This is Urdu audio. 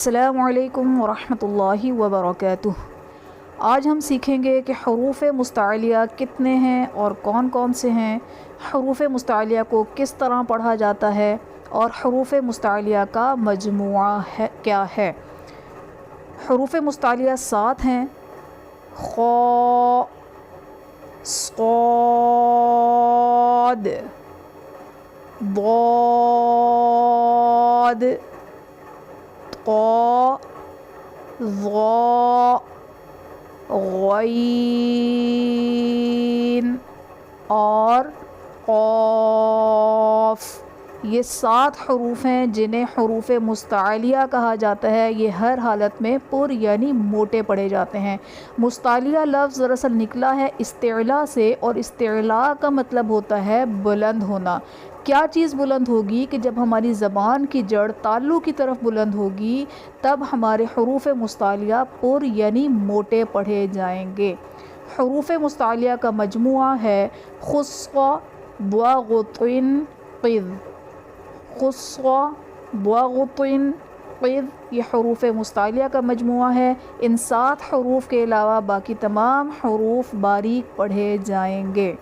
السلام علیکم ورحمۃ اللہ وبرکاتہ۔ آج ہم سیکھیں گے کہ حروف مستعلیہ کتنے ہیں اور کون کون سے ہیں، حروف مستعلیہ کو کس طرح پڑھا جاتا ہے اور حروف مستعلیہ کا مجموعہ کیا ہے۔ حروف مستعلیہ 7 ہیں: خ، صاد، ضاد، طا، ظا، غین اور قاف۔ یہ 7 حروف ہیں جنہیں حروف مستعلیہ کہا جاتا ہے۔ یہ ہر حالت میں پر یعنی موٹے پڑھے جاتے ہیں۔ مستعلیہ لفظ دراصل نکلا ہے استعلاء سے، اور استعلاء کا مطلب ہوتا ہے بلند ہونا۔ کیا چیز بلند ہوگی کہ جب ہماری زبان کی جڑ تالو کی طرف بلند ہوگی تب ہمارے حروف مستعلیہ پر یعنی موٹے پڑھے جائیں گے۔ حروف مستعلیہ کا مجموعہ ہے خص، ضغط، قذ۔ خص، ضغط، قذ یہ حروف مستعلیہ کا مجموعہ ہے۔ ان 7 حروف کے علاوہ باقی تمام حروف باریک پڑھے جائیں گے۔